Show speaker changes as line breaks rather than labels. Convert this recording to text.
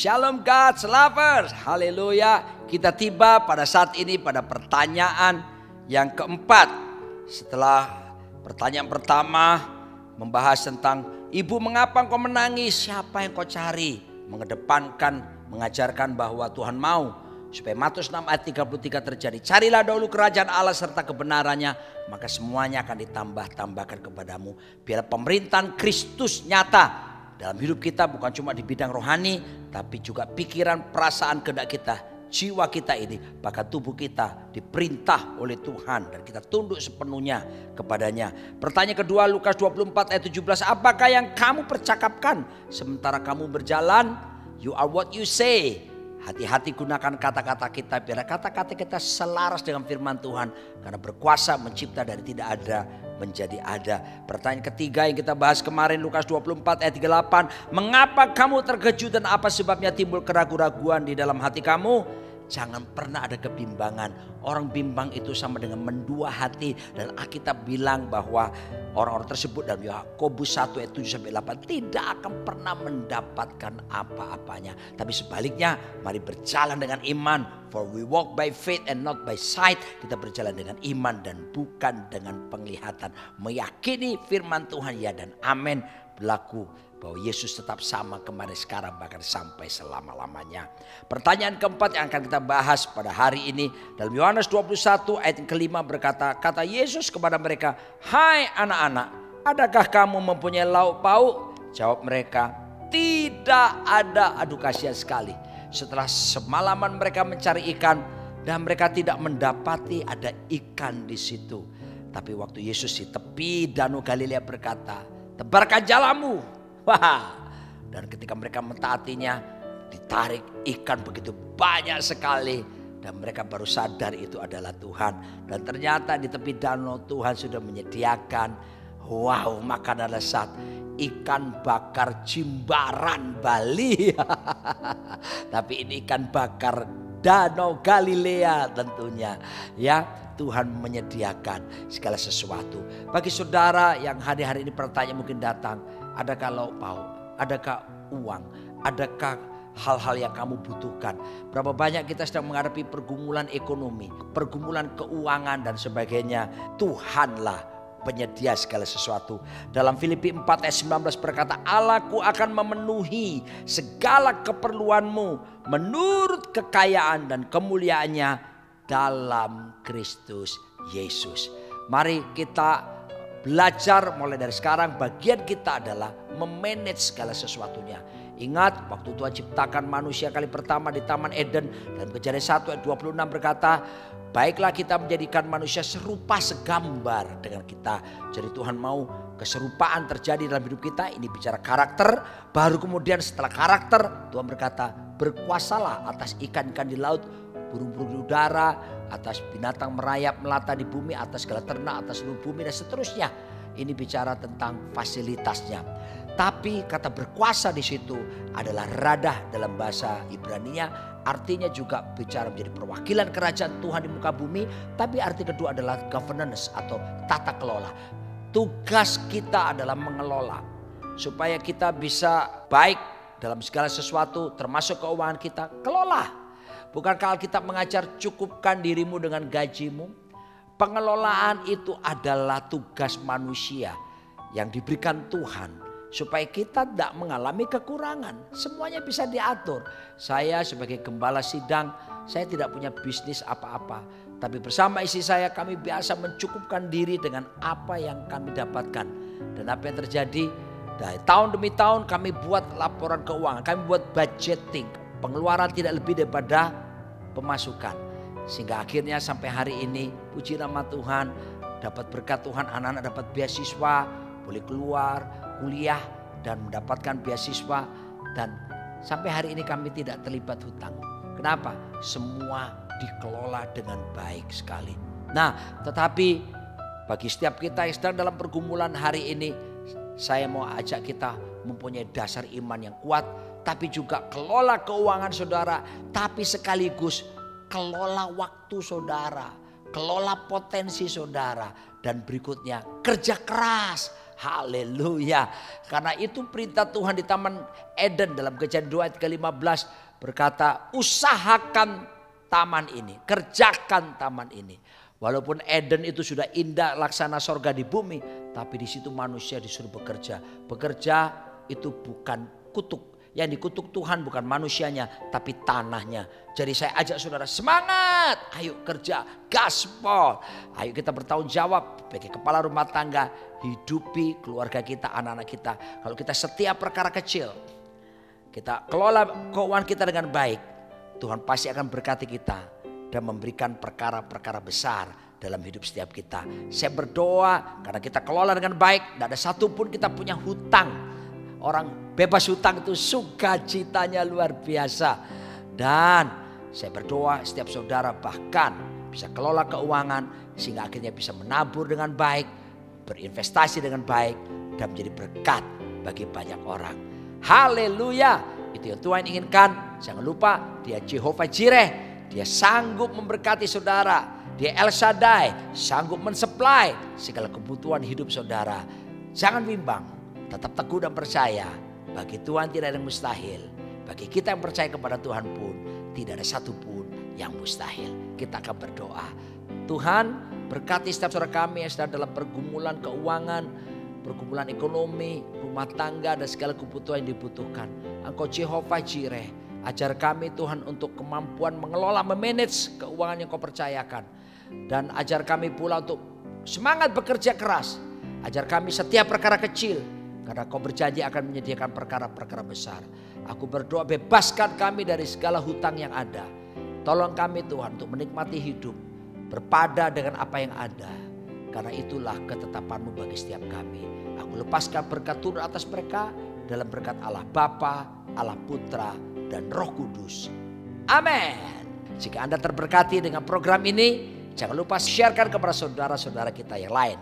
Shalom God's lovers, haleluya. Kita tiba pada saat ini pada pertanyaan yang keempat. Setelah pertanyaan pertama membahas tentang ibu mengapa engkau menangis, siapa yang kau cari. Mengedepankan, mengajarkan bahwa Tuhan mau supaya Matius 6 ayat 33 terjadi. Carilah dahulu kerajaan Allah serta kebenarannya, maka semuanya akan ditambah-tambahkan kepadamu. Biar pemerintahan Kristus nyata dalam hidup kita, bukan cuma di bidang rohani, tapi juga pikiran, perasaan, kehendak kita, jiwa kita ini, bahkan tubuh kita diperintah oleh Tuhan dan kita tunduk sepenuhnya kepadanya. Pertanyaan kedua, Lukas 24 ayat 17, apakah yang kamu percakapkan sementara kamu berjalan? You are what you say. Hati-hati gunakan kata-kata kita, biar kata-kata kita selaras dengan firman Tuhan, karena berkuasa mencipta dari tidak ada menjadi ada. Pertanyaan ketiga yang kita bahas kemarin, Lukas 24 ayat 38, mengapa kamu terkejut dan apa sebabnya timbul keraguan-raguan di dalam hati kamu? Jangan pernah ada kebimbangan. Orang bimbang itu sama dengan mendua hati. Dan Alkitab bilang bahwa orang-orang tersebut dalam Yakobus 1 ayat 7-8 tidak akan pernah mendapatkan apa-apanya. Tapi sebaliknya, mari berjalan dengan iman. For we walk by faith and not by sight. Kita berjalan dengan iman dan bukan dengan penglihatan. Meyakini firman Tuhan ya dan amin. Berlaku bahwa Yesus tetap sama kemarin, sekarang, bahkan sampai selama-lamanya. Pertanyaan keempat yang akan kita bahas pada hari ini dalam Yohanes 21 ayat kelima berkata, kata Yesus kepada mereka, hai anak-anak, adakah kamu mempunyai lauk pauk? Jawab mereka, tidak ada. Aduh kasihan sekali. Setelah semalaman mereka mencari ikan dan mereka tidak mendapati ada ikan di situ. Tapi waktu Yesus di tepi Danau Galilea berkata, tebarkan jalamu. Wah, dan ketika mereka mentaatinya, ditarik ikan begitu banyak sekali. Dan mereka baru sadar itu adalah Tuhan. Dan ternyata di tepi danau Tuhan sudah menyediakan, wow, makanan lezat. Ikan bakar Jimbaran Bali. Tapi ini ikan bakar Danau Galilea tentunya. Ya, Tuhan menyediakan segala sesuatu. Bagi saudara yang hari-hari ini pertanyaan mungkin datang, adakah lauk pauk? Adakah uang? Adakah hal-hal yang kamu butuhkan? Berapa banyak kita sedang menghadapi pergumulan ekonomi, pergumulan keuangan dan sebagainya. Tuhanlah penyedia segala sesuatu. Dalam Filipi 4 ayat 19 berkata, Allahku akan memenuhi segala keperluanmu menurut kekayaan dan kemuliaannya dalam Kristus Yesus. Mari kita belajar mulai dari sekarang, bagian kita adalah memanage segala sesuatunya. Ingat waktu Tuhan ciptakan manusia kali pertama di Taman Eden, dalam Kejadian 1 ayat 26 berkata, baiklah kita menjadikan manusia serupa segambar dengan kita. Jadi Tuhan mau keserupaan terjadi dalam hidup kita. Ini bicara karakter. Baru kemudian setelah karakter, Tuhan berkata, berkuasalah atas ikan-ikan di laut, burung-burung di udara, atas binatang merayap melata di bumi, atas segala ternak, atas seluruh bumi dan seterusnya. Ini bicara tentang fasilitasnya. Tapi kata berkuasa di situ adalah radah dalam bahasa Ibraninya. Artinya juga bicara menjadi perwakilan kerajaan Tuhan di muka bumi. Tapi arti kedua adalah governance atau tata kelola. Tugas kita adalah mengelola. Supaya kita bisa baik dalam segala sesuatu termasuk keuangan kita. Kelola. Bukankah Alkitab mengajar cukupkan dirimu dengan gajimu? Pengelolaan itu adalah tugas manusia yang diberikan Tuhan. Supaya kita tidak mengalami kekurangan. Semuanya bisa diatur. Saya sebagai gembala sidang, saya tidak punya bisnis apa-apa. Tapi bersama istri saya kami biasa mencukupkan diri dengan apa yang kami dapatkan. Dan apa yang terjadi? Dari tahun demi tahun kami buat laporan keuangan. Kami buat budgeting. Pengeluaran tidak lebih daripada pemasukan. Sehingga akhirnya sampai hari ini puji nama Tuhan, dapat berkat Tuhan, anak-anak dapat beasiswa, boleh keluar, kuliah dan mendapatkan beasiswa, dan sampai hari ini kami tidak terlibat hutang. Kenapa? Semua dikelola dengan baik sekali. Nah, tetapi bagi setiap kita yang sedang dalam pergumulan hari ini, saya mau ajak kita mempunyai dasar iman yang kuat, tapi juga kelola keuangan saudara, tapi sekaligus kelola waktu saudara, kelola potensi saudara, dan berikutnya kerja keras. Haleluya. Karena itu perintah Tuhan di Taman Eden dalam Kejadian 2 ayat ke-15 berkata, usahakan taman ini, kerjakan taman ini. Walaupun Eden itu sudah indah laksana sorga di bumi, tapi di situ manusia disuruh bekerja. Bekerja itu bukan kutuk. Yang dikutuk Tuhan bukan manusianya, tapi tanahnya. Jadi saya ajak saudara semangat, ayo kerja, gaspol. Ayo kita bertanggung jawab sebagai kepala rumah tangga, hidupi keluarga kita, anak-anak kita. Kalau kita setiap perkara kecil, kita kelola keuangan kita dengan baik, Tuhan pasti akan berkati kita dan memberikan perkara-perkara besar dalam hidup setiap kita. Saya berdoa karena kita kelola dengan baik, tidak ada satupun kita punya hutang. Orang bebas hutang itu sukacitanya luar biasa. Dan saya berdoa setiap saudara bahkan bisa kelola keuangan sehingga akhirnya bisa menabur dengan baik, berinvestasi dengan baik, dan menjadi berkat bagi banyak orang. Haleluya. Itu yang Tuhan inginkan. Jangan lupa Dia Jehovah Jireh. Dia sanggup memberkati saudara. Dia El Shaddai, sanggup mensuplai segala kebutuhan hidup saudara. Jangan bimbang. Tetap teguh dan percaya, bagi Tuhan tidak ada yang mustahil. Bagi kita yang percaya kepada Tuhan pun tidak ada satupun yang mustahil. Kita akan berdoa. Tuhan berkati setiap saudara kami yang sedang dalam pergumulan keuangan, pergumulan ekonomi, rumah tangga dan segala kebutuhan yang dibutuhkan. Engkau Jehovah Jireh, ajar kami Tuhan untuk kemampuan mengelola, memanage keuangan yang Kau percayakan. Dan ajar kami pula untuk semangat bekerja keras. Ajar kami setiap perkara kecil, karena Kau berjanji akan menyediakan perkara-perkara besar. Aku berdoa bebaskan kami dari segala hutang yang ada. Tolong kami Tuhan untuk menikmati hidup, berpada dengan apa yang ada. Karena itulah ketetapan-Mu bagi setiap kami. Aku lepaskan berkat turun atas mereka dalam berkat Allah Bapa, Allah Putra, dan Roh Kudus. Amin. Jika Anda terberkati dengan program ini, jangan lupa sharekan kepada saudara-saudara kita yang lain.